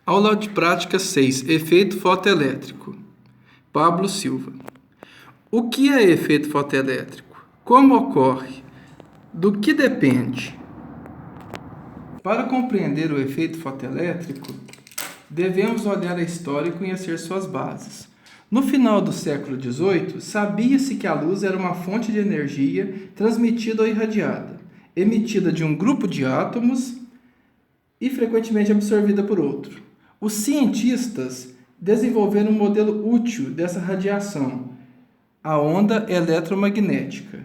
Aula de prática 6. Efeito fotoelétrico. Pablo Silva. O que é efeito fotoelétrico? Como ocorre? Do que depende? Para compreender o efeito fotoelétrico, devemos olhar a história e conhecer suas bases. No final do século XVIII, sabia-se que a luz era uma fonte de energia transmitida ou irradiada, emitida de um grupo de átomos e frequentemente absorvida por outro. Os cientistas desenvolveram um modelo útil dessa radiação, a onda eletromagnética.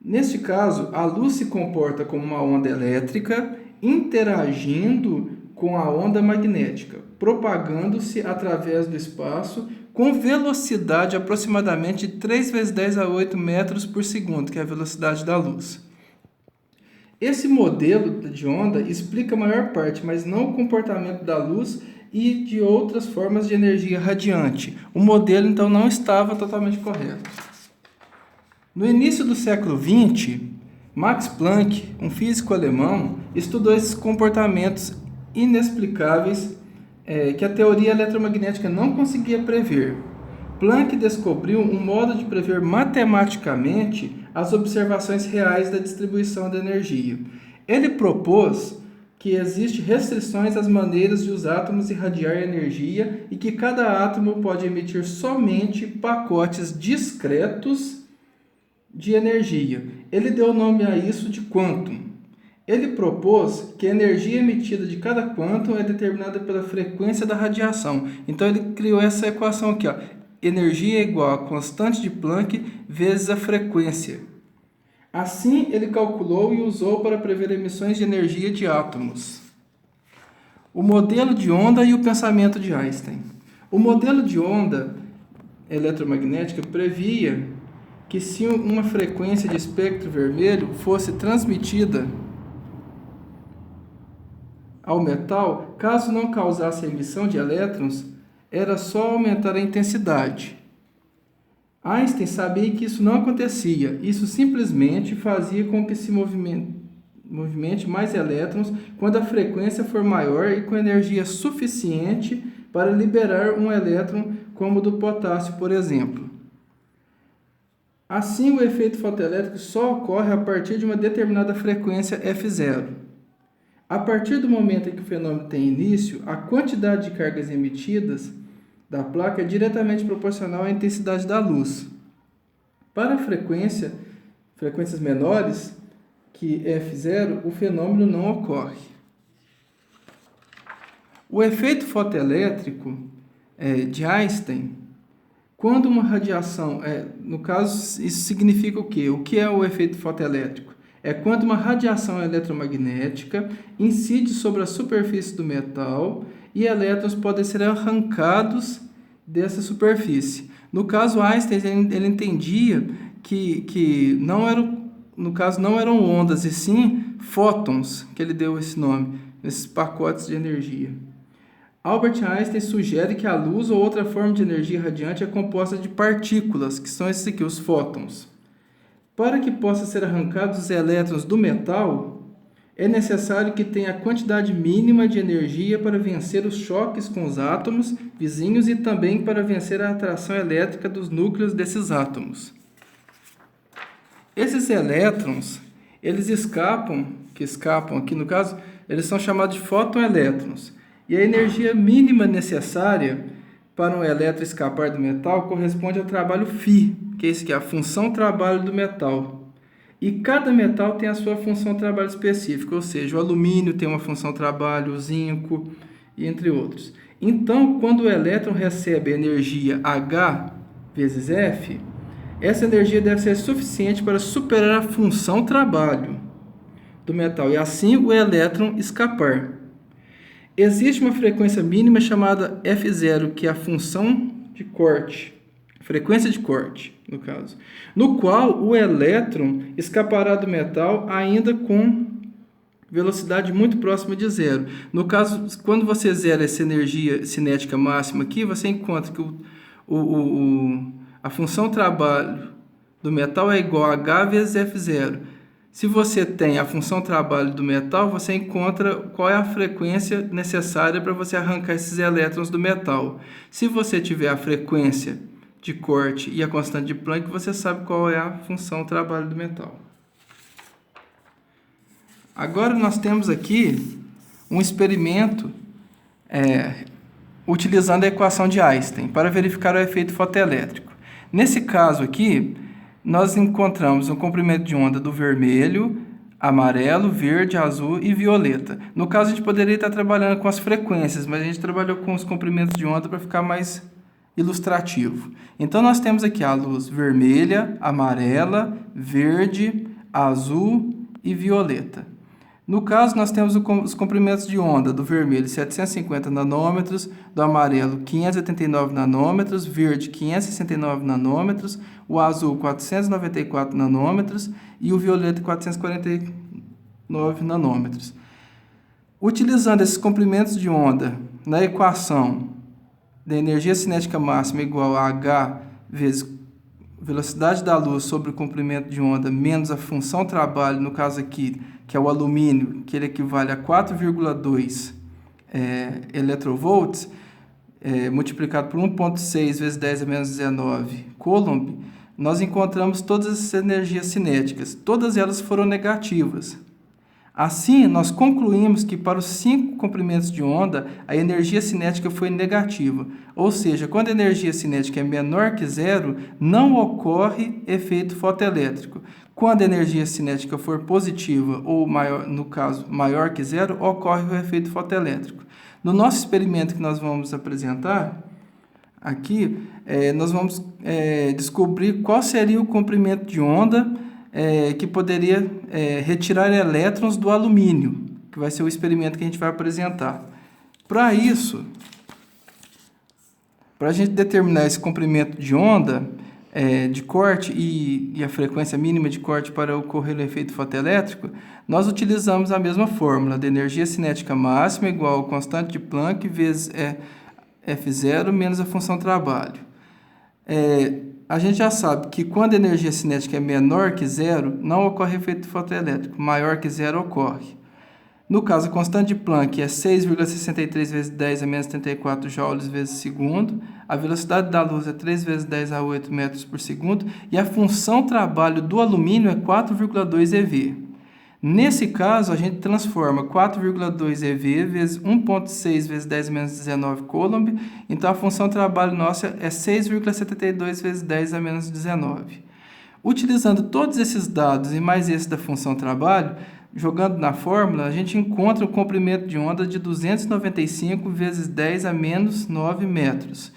Neste caso, a luz se comporta como uma onda elétrica interagindo com a onda magnética, propagando-se através do espaço com velocidade aproximadamente de 3 × 10⁸ metros por segundo, que é a velocidade da luz. Esse modelo de onda explica a maior parte, mas não o comportamento da luz e de outras formas de energia radiante. O modelo, então, não estava totalmente correto. No início do século XX, Max Planck, um físico alemão, estudou esses comportamentos inexplicáveis que a teoria eletromagnética não conseguia prever. Planck descobriu um modo de prever matematicamente as observações reais da distribuição da energia. Ele propôs que existem restrições às maneiras de os átomos irradiar energia e que cada átomo pode emitir somente pacotes discretos de energia. Ele deu nome a isso de quantum. Ele propôs que a energia emitida de cada quantum é determinada pela frequência da radiação. Então ele criou essa equação aqui, ó. Energia é igual a constante de Planck vezes a frequência. Assim, ele calculou e usou para prever emissões de energia de átomos. O modelo de onda e o pensamento de Einstein. O modelo de onda eletromagnética previa que se uma frequência de espectro vermelho fosse transmitida ao metal, caso não causasse a emissão de elétrons, era só aumentar a intensidade. Einstein sabia que isso não acontecia. Isso simplesmente fazia com que se movimente mais elétrons quando a frequência for maior e com energia suficiente para liberar um elétron, como o do potássio, por exemplo. Assim, o efeito fotoelétrico só ocorre a partir de uma determinada frequência F0. A partir do momento em que o fenômeno tem início, a quantidade de cargas emitidas da placa é diretamente proporcional à intensidade da luz. Para frequências menores que F0, o fenômeno não ocorre. O efeito fotoelétrico de Einstein, quando uma radiação, no caso, isso significa o quê? O que é o efeito fotoelétrico? É quando uma radiação eletromagnética incide sobre a superfície do metal e elétrons podem ser arrancados dessa superfície. No caso, Einstein ele entendia que não eram ondas, e sim fótons, que ele deu esse nome, esses pacotes de energia. Albert Einstein sugere que a luz ou outra forma de energia radiante é composta de partículas, que são esses aqui, os fótons. Para que possa ser arrancados os elétrons do metal, é necessário que tenha a quantidade mínima de energia para vencer os choques com os átomos vizinhos e também para vencer a atração elétrica dos núcleos desses átomos. Esses elétrons, eles escapam aqui no caso, eles são chamados de fóton-elétrons. E a energia mínima necessária para um elétron escapar do metal corresponde ao trabalho φ, que é isso aqui, a função trabalho do metal. E cada metal tem a sua função trabalho específica, ou seja, o alumínio tem uma função trabalho, o zinco, e entre outros. Então, quando o elétron recebe a energia H vezes F, essa energia deve ser suficiente para superar a função trabalho do metal e assim o elétron escapar. Existe uma frequência mínima chamada F0, que é a função de corte, frequência de corte, no caso, no qual o elétron escapará do metal ainda com velocidade muito próxima de zero. No caso, quando você zera essa energia cinética máxima aqui, você encontra que a função trabalho do metal é igual a H vezes F0. Se você tem a função trabalho do metal, você encontra qual é a frequência necessária para você arrancar esses elétrons do metal. Se você tiver a frequência de corte e a constante de Planck, você sabe qual é a função trabalho do metal. Agora nós temos aqui um experimento utilizando a equação de Einstein para verificar o efeito fotoelétrico. Nesse caso aqui, nós encontramos um comprimento de onda do vermelho, amarelo, verde, azul e violeta. No caso, a gente poderia estar trabalhando com as frequências, mas a gente trabalhou com os comprimentos de onda para ficar mais ilustrativo. Então, nós temos aqui a luz vermelha, amarela, verde, azul e violeta. No caso, nós temos os comprimentos de onda do vermelho 750 nanômetros, do amarelo 589 nanômetros, verde 569 nanômetros, o azul 494 nanômetros e o violeta 449 nanômetros. Utilizando esses comprimentos de onda na equação da energia cinética máxima igual a H vezes velocidade da luz sobre o comprimento de onda menos a função trabalho, no caso aqui, que é o alumínio, que ele equivale a 4,2 eletrovolts, multiplicado por 1,6 vezes 10 a menos 19 coulomb, nós encontramos todas essas energias cinéticas. Todas elas foram negativas. Assim, nós concluímos que para os 5 comprimentos de onda, a energia cinética foi negativa. Ou seja, quando a energia cinética é menor que zero, não ocorre efeito fotoelétrico. Quando a energia cinética for positiva, ou maior, no caso, maior que zero, ocorre o efeito fotoelétrico. No nosso experimento que nós vamos apresentar, aqui, nós vamos descobrir qual seria o comprimento de onda que poderia retirar elétrons do alumínio, que vai ser o experimento que a gente vai apresentar. Para isso, para a gente determinar esse comprimento de onda de corte e a frequência mínima de corte para ocorrer o efeito fotoelétrico, nós utilizamos a mesma fórmula de energia cinética máxima igual ao constante de Planck vezes F0 menos a função trabalho. A gente já sabe que quando a energia cinética é menor que zero, não ocorre efeito fotoelétrico. Maior que zero ocorre. No caso, a constante de Planck é 6,63 vezes 10 a menos 34 joules vezes segundo. A velocidade da luz é 3 vezes 10 a 8 metros por segundo. E a função trabalho do alumínio é 4,2 eV. Nesse caso, a gente transforma 4,2 eV vezes 1,6 vezes 10 menos 19 coulomb. Então, a função trabalho nossa é 6,72 vezes 10 a menos 19. Utilizando todos esses dados e mais esse da função trabalho, jogando na fórmula, a gente encontra o comprimento de onda de 295 vezes 10 a menos 9 metros,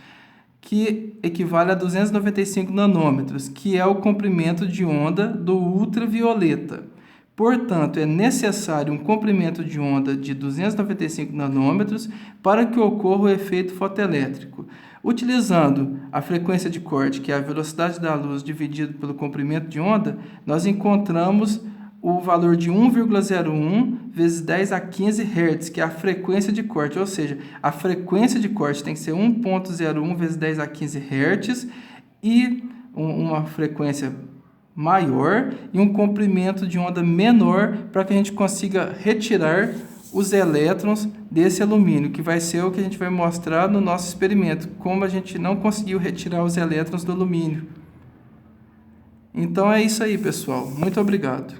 que equivale a 295 nanômetros, que é o comprimento de onda do ultravioleta. Portanto, é necessário um comprimento de onda de 295 nanômetros para que ocorra o efeito fotoelétrico. Utilizando a frequência de corte, que é a velocidade da luz dividido pelo comprimento de onda, nós encontramos o valor de 1,01 vezes 10 a 15 Hz, que é a frequência de corte, ou seja, a frequência de corte tem que ser 1,01 vezes 10 a 15 Hz e uma frequência maior e um comprimento de onda menor para que a gente consiga retirar os elétrons desse alumínio, que vai ser o que a gente vai mostrar no nosso experimento, como a gente não conseguiu retirar os elétrons do alumínio. Então é isso aí, pessoal. Muito obrigado.